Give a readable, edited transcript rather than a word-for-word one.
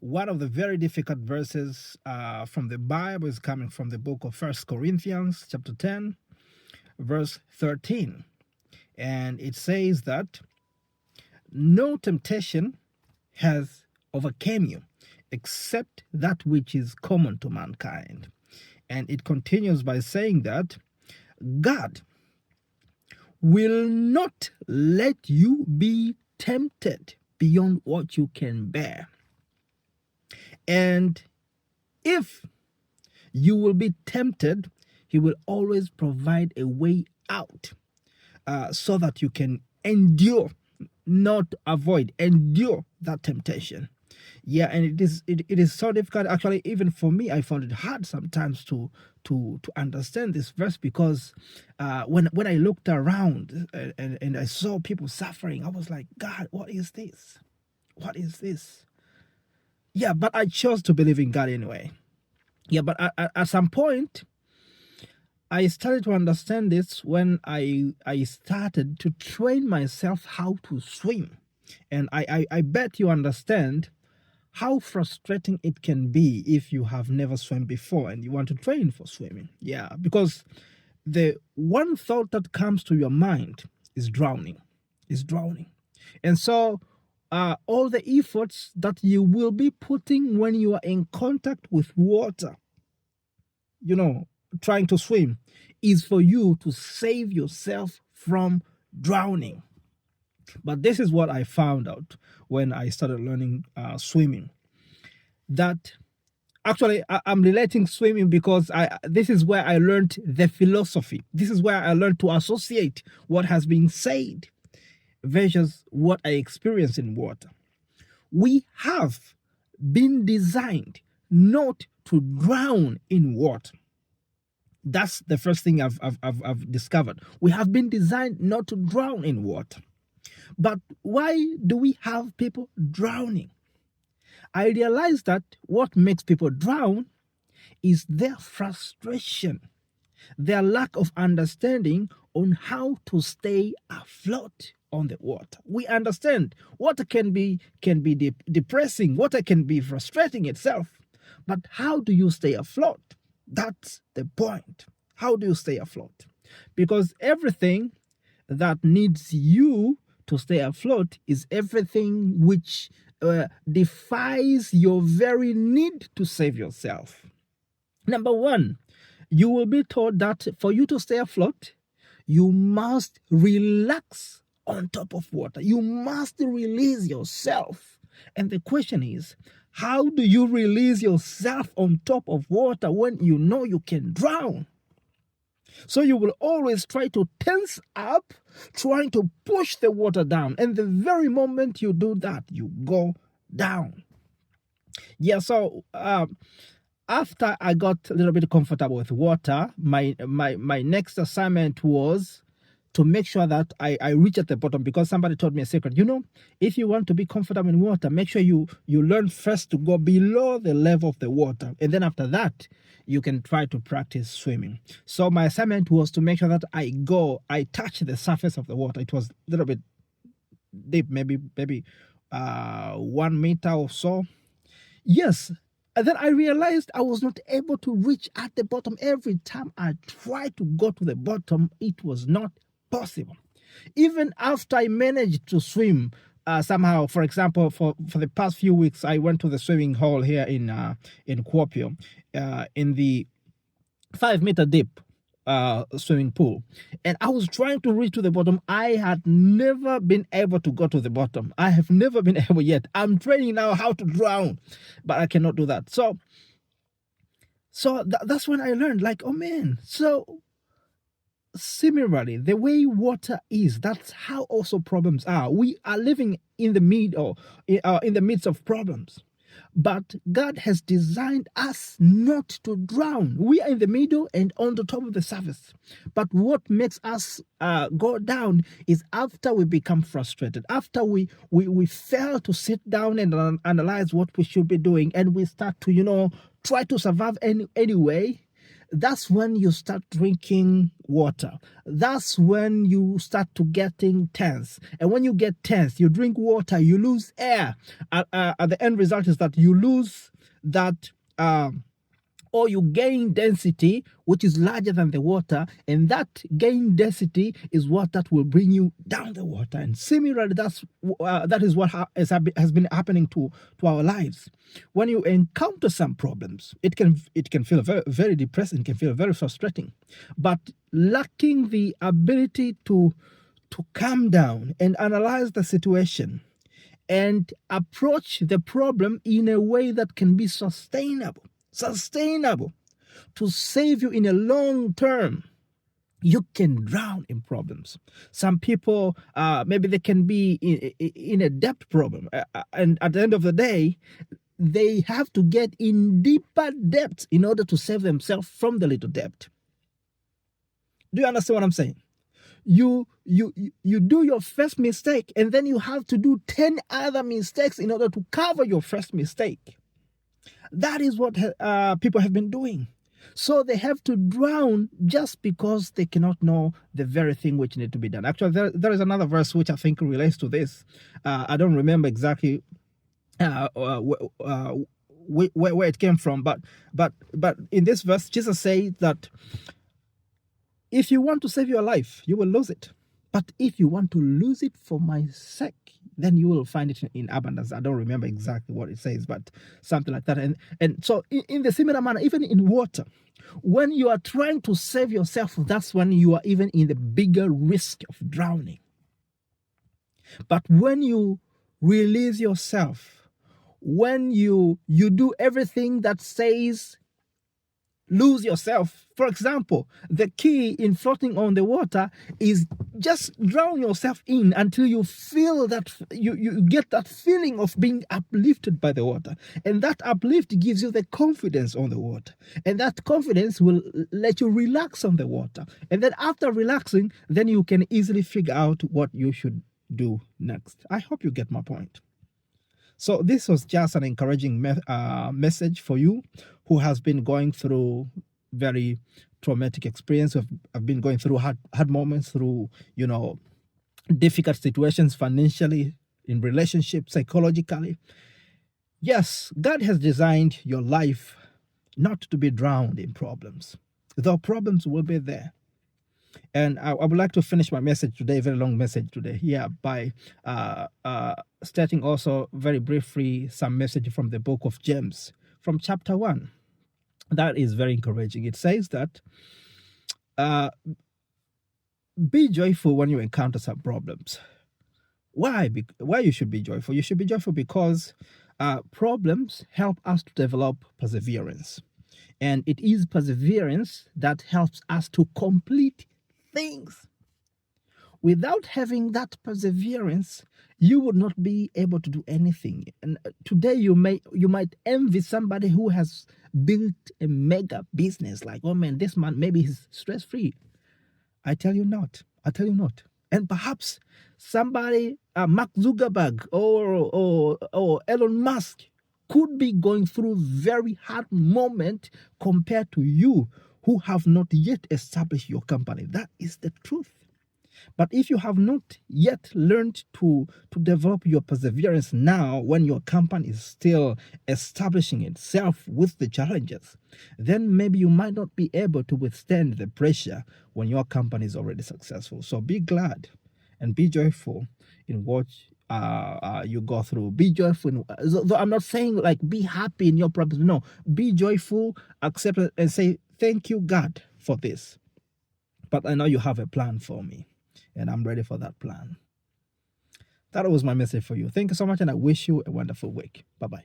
one of the very difficult verses from the Bible is coming from the book of First Corinthians, chapter 10, verse 13. And it says that no temptation has overcame you except that which is common to mankind. And it continues by saying that God will not let you be tempted beyond what you can bear. And if you will be tempted, he will always provide a way out so that you can endure, not avoid, endure that temptation. Yeah, and it is so difficult. Actually, even for me, I found it hard sometimes to understand this verse, because when I looked around and I saw people suffering, I was like, God, what is this? What is this? Yeah, but I chose to believe in God anyway. Yeah, but at some point, I started to understand this when I started to train myself how to swim. And I bet you understand how frustrating it can be if you have never swum before and you want to train for swimming. Yeah, because the one thought that comes to your mind is drowning. And so all the efforts that you will be putting when you are in contact with water, trying to swim, is for you to save yourself from drowning. But this is what I found out when I started learning swimming. That actually I'm relating swimming because this is where I learned the philosophy. This is where I learned to associate what has been said versus what I experience in water. We have been designed not to drown in water. That's the first thing I've discovered. We have been designed not to drown in water. But why do we have people drowning? I realized that what makes people drown is their frustration, their lack of understanding on how to stay afloat on the water. We understand water can be depressing, water can be frustrating itself, but how do you stay afloat? That's the point. How do you stay afloat? Because everything that needs you to stay afloat is everything which defies your very need to save yourself. Number one, you will be told that for you to stay afloat, you must relax on top of water. You must release yourself. And the question is, how do you release yourself on top of water when you know you can drown? So you will always try to tense up, trying to push the water down. And the very moment you do that, you go down. Yeah, so after I got a little bit comfortable with water, my next assignment was to make sure that I reach at the bottom, because somebody told me a secret. If you want to be comfortable in water, make sure you learn first to go below the level of the water. And then after that, you can try to practice swimming. So my assignment was to make sure that I touch the surface of the water. It was a little bit deep, maybe 1 meter or so. Yes. And then I realized I was not able to reach at the bottom. Every time I tried to go to the bottom, it was not possible. Even after I managed to swim somehow, for example, for the past few weeks, I went to the swimming hole here in Kuopio, in the 5-meter deep swimming pool, and I was trying to reach to the bottom. I had never been able to go to the bottom. I have never been able yet. I'm training now how to drown, but I cannot do that. So that's when I learned, like, oh man, so similarly, the way water is, that's how also problems are. We are living in the midst of problems. But God has designed us not to drown. We are in the middle and on the top of the surface. But what makes us go down is after we become frustrated, after we fail to sit down and analyze what we should be doing, and we start to, try to survive anyway. that's when you start drinking water. That's when you start to getting tense. And when you get tense, you drink water, you lose air. At the end result is that you lose that, or you gain density, which is larger than the water, and that gain density is what that will bring you down the water. And similarly, that is what has been happening to our lives. When you encounter some problems, it can feel very, very depressing, can feel very frustrating, but lacking the ability to calm down and analyze the situation and approach the problem in a way that can be sustainable to save you in a long term, you can drown in problems. Some people, maybe they can be in a debt problem, and at the end of the day, they have to get in deeper depths in order to save themselves from the little debt. Do you understand what I'm saying? You do your first mistake, and then you have to do 10 other mistakes in order to cover your first mistake. That is what people have been doing. So they have to drown just because they cannot know the very thing which need to be done. Actually, there is another verse which I think relates to this. I don't remember exactly where it came from, but in this verse, Jesus said that if you want to save your life, you will lose it. But if you want to lose it for my sake, then you will find it in abundance. I don't remember exactly what it says, but something like that. And so in the similar manner, even in water, when you are trying to save yourself, that's when you are even in the bigger risk of drowning. But when you release yourself, when you do everything that says lose yourself. For example, the key in floating on the water is just drown yourself in until you feel that you get that feeling of being uplifted by the water. And that uplift gives you the confidence on the water. And that confidence will let you relax on the water. And then after relaxing, then you can easily figure out what you should do next. I hope you get my point. So this was just an encouraging message for you who has been going through very traumatic experience. I've been going through hard moments, through, difficult situations financially, in relationships, psychologically. Yes, God has designed your life not to be drowned in problems. The problems will be there. And I would like to finish my message today, very long message today, by stating also very briefly some message from the book of James, from chapter 1. That is very encouraging. It says that be joyful when you encounter some problems. Why you should be joyful? You should be joyful because problems help us to develop perseverance. And it is perseverance that helps us to complete things. Without having that perseverance, you would not be able to do anything. And today you might envy somebody who has built a mega business, like, oh man, this man, maybe he's stress-free. I tell you not. And perhaps somebody, Mark Zuckerberg or Elon Musk, could be going through very hard moment compared to you who have not yet established your company. That is the truth. But if you have not yet learned to develop your perseverance now, when your company is still establishing itself with the challenges, then maybe you might not be able to withstand the pressure when your company is already successful. So be glad and be joyful in what you go through. Be joyful. Though I'm not saying like be happy in your problems. No, be joyful, accept it, and say, thank you, God, for this. But I know you have a plan for me, and I'm ready for that plan. That was my message for you. Thank you so much, and I wish you a wonderful week. Bye-bye.